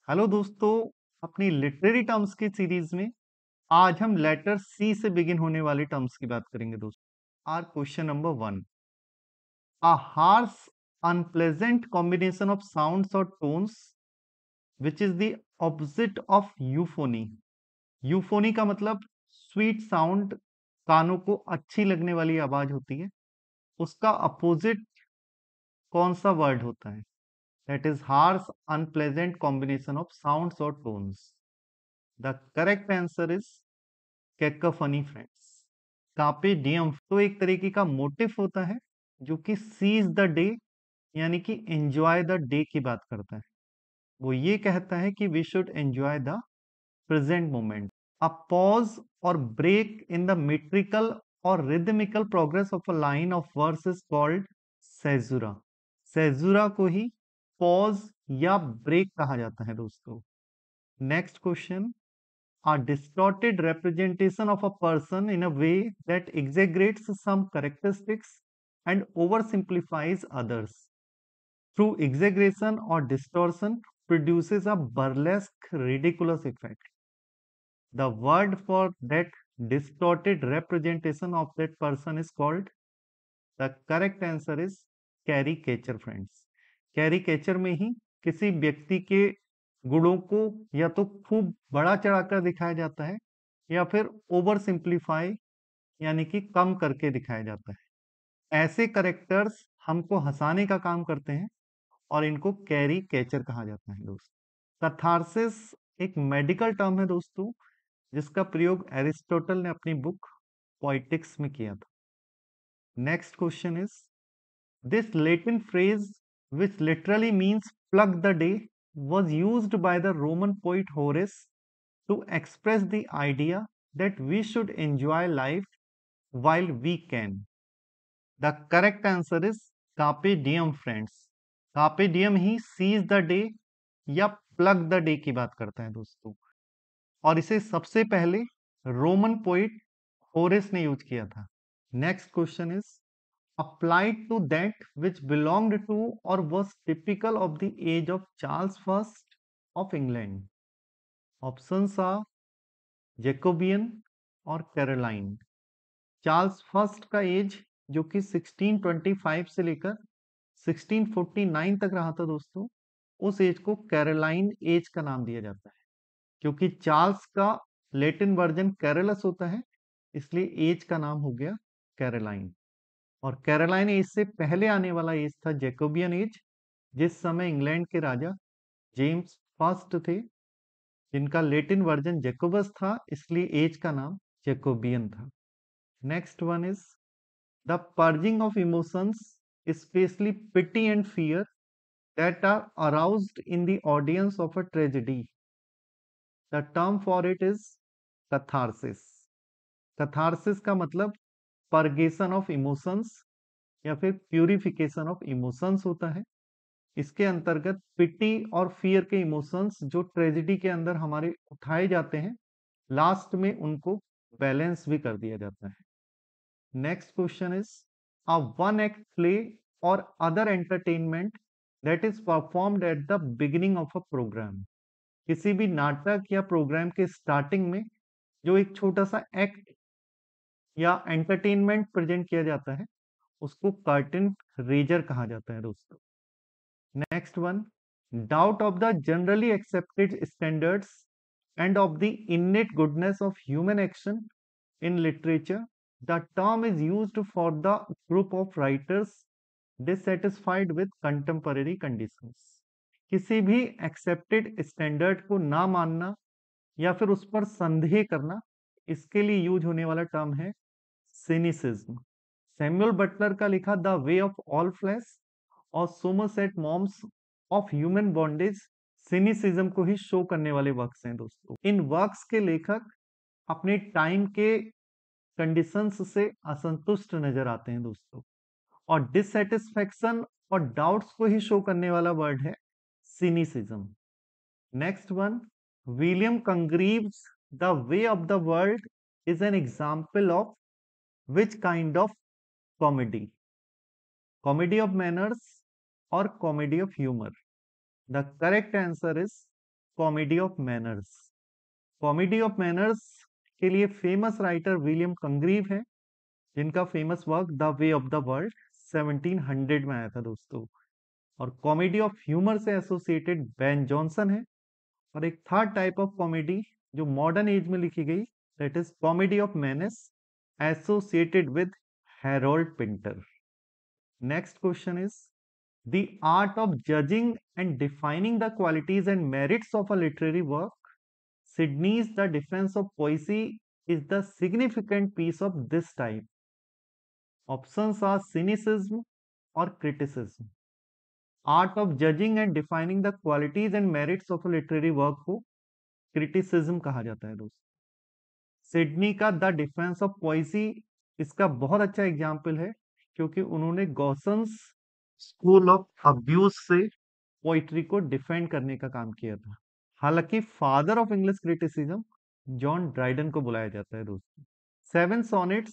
Hello दोस्तों, अपनी literary terms की सीरीज में आज हम लेटर सी से बिगिन होने वाले टर्म्स की बात करेंगे दोस्तों। Our question number 1, a harsh unpleasant combination of sounds और tones which is the opposite of euphony. Euphony का मतलब स्वीट साउंड, कानों को अच्छी लगने वाली आवाज होती है। उसका अपोजिट कौन सा वर्ड होता है? That is harsh unpleasant combination of sounds और tones. The correct answer is cacophony friends. Carpe diem तो एक तरीके का मोटिव होता है जो कि सीज द डे यानी कि एंजॉय द डे की बात करता है। वो ये कहता है कि we should enjoy the present moment. A pause और ब्रेक इन द मेट्रिकल और rhythmical progress of a line of verse is called caesura. Caesura को ही पॉज या ब्रेक कहा जाता है दोस्तों। Next question, a distorted representation of a person in a way that exaggerates some characteristics and oversimplifies others. Through exaggeration or distortion, produces a burlesque, ridiculous effect. The word for that distorted representation of that person is called, the correct answer is caricature friends. Caricature में ही किसी व्यक्ति के गुणों को या तो खूब बड़ा चढ़ाकर दिखाया जाता है या फिर ओवर सिंप्लीफाई यानी कि कम करके दिखाया जाता है। ऐसे करेक्टर्स हमको हंसाने का काम करते हैं और इनको कैरी कैचर कहा जाता है दोस्तों। कथारसिस एक मेडिकल टर्म है दोस्तों, जिसका प्रयोग एरिस्टोटल ने अपनी बुक पोइटिक्स में किया था। Next question is, this Latin phrase, which literally means plug the day, was used by the Roman poet Horace to express the idea that we should enjoy life while we can. The correct answer is carpe diem friends. Carpe diem he seize the day या plug the day की बात करता है दोस्तों, और इसे सबसे पहले रोमन पोइट होरेस ने यूज किया था। Next question is, applied to that which belonged to or was typical of the age of Charles I of England. Options are Jacobean और कैरोलाइन। चार्ल्स फर्स्ट का एज जो कि 1625 से लेकर 1649 तक रहा था दोस्तों, उस एज को कैरोलाइन एज का नाम दिया जाता है। क्योंकि चार्ल्स का लैटिन वर्जन कैरोलस होता है, इसलिए एज का नाम हो गया कैरोलाइन। और कैरोलाइन एज से पहले आने वाला एज था जैकोबियन एज, जिस समय इंग्लैंड के राजा जेम्स फर्स्ट थे, जिनका लैटिन वर्जन जैकोबस था, इसलिए एज का नाम जैकोबियन था। Next one is, the purging of emotions specially pity and fear that are aroused in the audience of a tragedy. The term for it is catharsis. Catharsis का मतलब purgation of emotions या फिर purification of emotions होता है। इसके अंतर्गत पिटी और fear के इमोशंस जो ट्रेजेडी के अंदर हमारे उठाए जाते हैं, लास्ट में उनको बैलेंस भी कर दिया जाता है। Next question is, a one act play और other entertainment that is performed at the beginning of a programme. किसी भी नाटक या प्रोग्राम के स्टार्टिंग में जो एक छोटा सा एक्ट या एंटरटेनमेंट प्रेजेंट किया जाता है, उसको कर्टन रेजर कहा जाता है दोस्तों। Next one, doubt of the generally accepted standards and of the innate goodness of human action in literature. The term is used for the group of writers dissatisfied with contemporary conditions. किसी भी accepted standard को ना मानना या फिर उस पर संदेह करना, इसके लिए यूज होने वाला टर्म है सिनिसिज्म। सैमुअल बटलर का लिखा the way of all flesh और Somerset Maugham's of human bondage cynicism को ही शो करने वाले वर्क्स हैं दोस्तों। इन वर्क्स के लेखक अपने टाइम के कंडीशंस से असंतुष्ट नजर आते हैं दोस्तों, और डिससेटिस्फेक्शन और डाउट्स को ही शो करने वाला वर्ड है cynicism. Next one, William Congreve's the way of the world is an example of which kind of comedy? Comedy of manners और comedy of humour? The correct answer is comedy of manners. कॉमेडी of मैनर्स के लिए famous writer William Congreve है, जिनका famous work the way of the world 1700 में आया था दोस्तों। और कॉमेडी ऑफ ह्यूमर से एसोसिएटेड बेन जॉनसन है। और एक थर्ड टाइप ऑफ कॉमेडी जो मॉडर्न एज में लिखी गई, that is comedy of minus associated with Harold Pinter. Next question is the art of judging and defining the qualities and merits of a literary work. Sidney's The Defense of Poesy is the significant piece of this type. Options are cynicism or criticism. Art of judging and defining the qualities and merits of a literary work को criticism कहा जाता है दोस्तों। Sydney का the defence of पोइसी इसका बहुत अच्छा example है, क्योंकि उन्होंने गॉसन्स स्कूल ऑफ अब्यूज से पोइट्री को डिफेंड करने का काम किया था। हालांकि father of English criticism John Dryden को बुलाया जाता है दोस्तों। 7 sonnets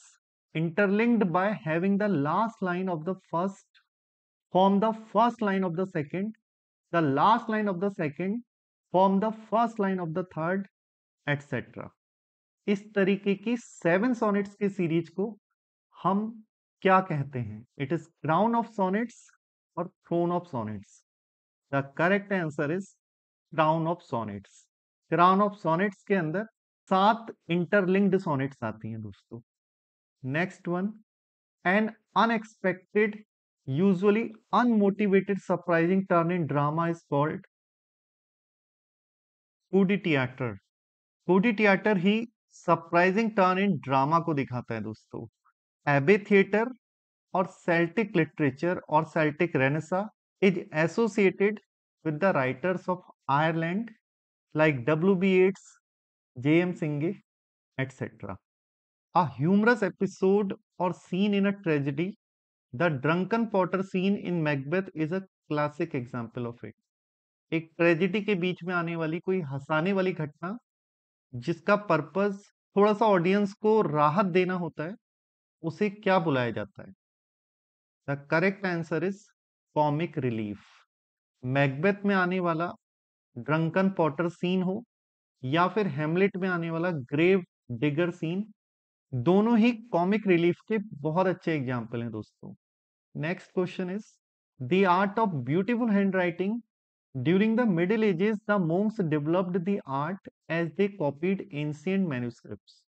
interlinked by having the last line of the first form the first line of the second, the last line of the second form the first line of the third, etc. इस तरीके की 7 sonnets की series को हम क्या कहते हैं? It is crown of sonnets और throne of sonnets. The correct answer is crown of sonnets. Crown of sonnets के अंदर 7 इंटरलिंक्ड सॉनेट्स आती हैं दोस्तों। Next one, an unexpected usually unmotivated surprising turn in drama is called coup de theatre। coup de theatre ही surprising turn in drama को दिखाता है दोस्तों। एबे थिएटर और सेल्टिक लिटरेचर और Celtic renaissance is associated with the writers of Ireland like W.B. Yeats, J.M. Singh, etc. A humorous episode or scene in a tragedy, the drunken potter scene in Macbeth is a classic example of it. एक tragedy के बीच में आने वाली कोई हंसाने वाली घटना जिसका पर्पस थोड़ा सा ऑडियंस को राहत देना होता है, उसे क्या बुलाया जाता है? The correct answer is comic relief. Macbeth में आने वाला ड्रंकन पॉटर सीन हो या फिर हेमलेट में आने वाला ग्रेव डिगर सीन, दोनों ही कॉमिक रिलीफ के बहुत अच्छे एग्जाम्पल हैं दोस्तों। Next question is the art of beautiful handwriting. During the middle ages the monks developed the art as they copied ancient manuscripts.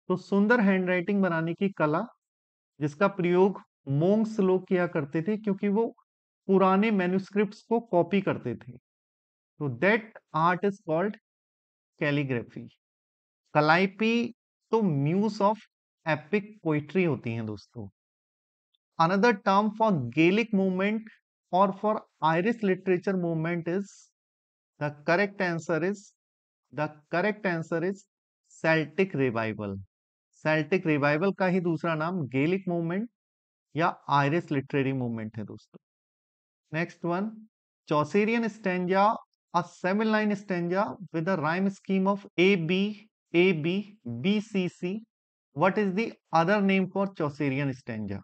तो सुंदर हैंड राइटिंग बनाने की कला जिसका प्रयोग मोंक्स लोग किया करते थे, क्योंकि वो पुराने मैन्युस्क्रिप्ट्स को कॉपी करते थे। तो that art is called calligraphy. Calliope तो म्यूज ऑफ एपिक पोइट्री होती हैं दोस्तों। Another term for Gaelic movement और for Irish literature movement is the correct answer is Celtic revival. Celtic revival का ही दूसरा नाम गेलिक मूवमेंट या आयरिश लिटरेरी मूवमेंट है दोस्तों। Next one, Chaucerian stanza, a 7-line stanza with a rhyme scheme of AB, AB, BCC. What is the other name for Chaucerian stanza?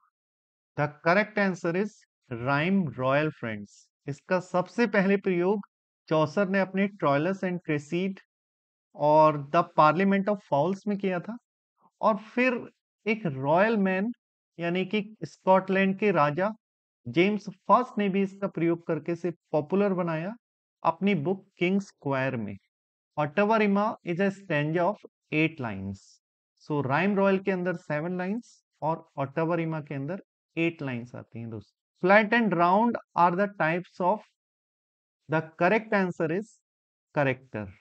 The correct answer is rhyme royal friends. इसका सबसे पहले प्रयोग चौसर ने अपने Troilus and क्रेसीड और the parliament of fowls में किया था, और फिर एक रॉयल मैन यानी कि स्कॉटलैंड के राजा जेम्स फर्स्ट ने भी इसका प्रयोग करके इसे पॉपुलर बनाया अपनी बुक किंग स्क्वायर में। Ottawa Rima is a stanza of 8 lines. So rhyme royal के अंदर 7 लाइन्स और ऑटवा रिमा के अंदर 8 लाइन्स आती हैं दोस्तों। Flat and round are the types of. The correct answer is character.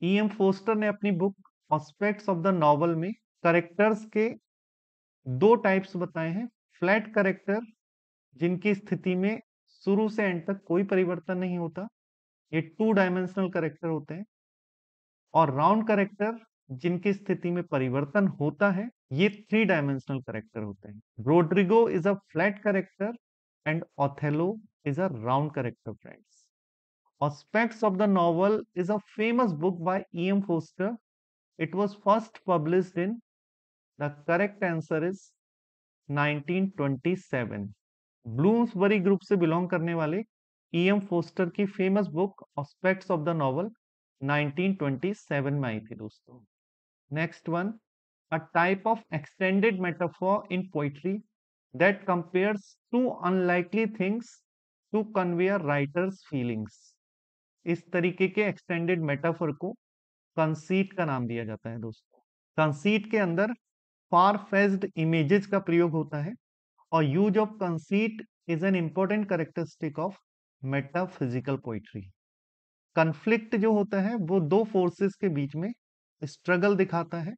E.M. Forster ने अपनी book aspects of the novel में करेक्टर्स के 2 टाइप्स बताए हैं। फ्लैट करेक्टर जिनकी स्थिति में शुरू से एंड तक कोई परिवर्तन नहीं होता, ये 2 डायमेंशनल करेक्टर होते हैं, और राउंड करेक्टर जिनकी स्थिति में परिवर्तन होता है, ये 3 डायमेंशनल करेक्टर होते हैं। Rodrigo is a flat character and Othello is a round character friends. Aspects of the novel is a famous book by E.M. Forster. It was first published in, the correct answer is 1927. Bloomsbury group से belong करने वाले E.M. Poster की famous book aspects of the novel 1927 में आई थी दोस्तों। Next one, a type of extended metaphor in poetry that compares two unlikely things to convey a writer's feelings. इस तरीके के एक्सटेंडेड मेटाफर को कंसीट का नाम दिया जाता है दोस्तों। कंसीट के अंदर फार फेज्ड इमेजेस का प्रयोग होता है और use of conceit is an important characteristic of metaphysical poetry. Conflict जो होता है वो दो फोर्सेस के बीच में स्ट्रगल दिखाता है।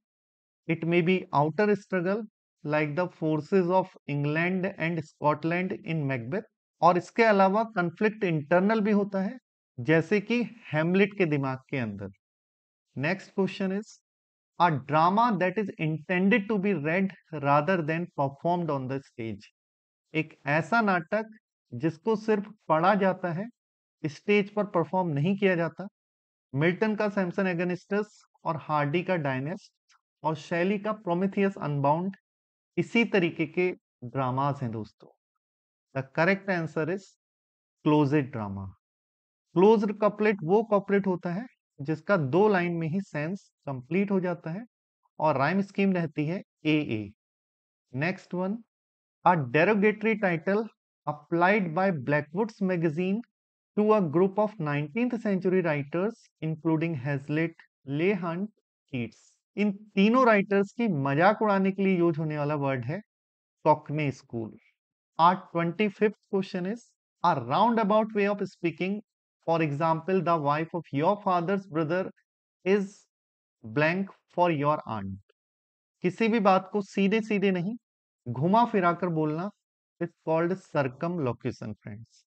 It may be outer struggle like the forces of England and Scotland in Macbeth, और इसके अलावा कन्फ्लिक्ट इंटरनल भी होता है जैसे कि हेमलेट के दिमाग के अंदर। Next question is a drama that is intended to be read rather than performed on the stage. एक ऐसा नाटक जिसको सिर्फ पढ़ा जाता है, स्टेज पर परफॉर्म नहीं किया जाता। मिल्टन का सैमसन एगनिस्टस और हार्डी का डायनेस्ट और शैली का प्रोमेथियस अनबाउंड इसी तरीके के ड्रामास हैं दोस्तों। The correct answer is closed drama. Closed couplet वो कपलेट होता है जिसका दो लाइन में ही सेंस कंप्लीट हो जाता है और राइम स्कीम रहती है A A. Next one, a derogatory title applied by Blackwood's magazine to a group of 19th century writers including Hazlitt, Leigh Hunt, Keats। इन तीनों राइटर्स की मजाक उड़ाने के लिए यूज होने वाला वर्ड है कॉकने school. Our 25th question is a roundabout way of speaking. For example, the wife of your father's brother is blank for your aunt. किसी भी बात को सीधे सीधे नहीं, घुमा फिराकर बोलना is called circumlocution friends.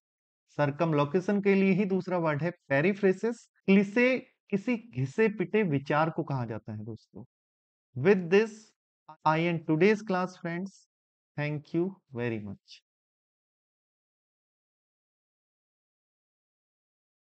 Circumlocution के लिए ही दूसरा वर्ड है पेरिफ्रेसिस। क्लिसे किसी घिसे पिटे विचार को कहा जाता है दोस्तों। With this I and today's class friends, thank you very much.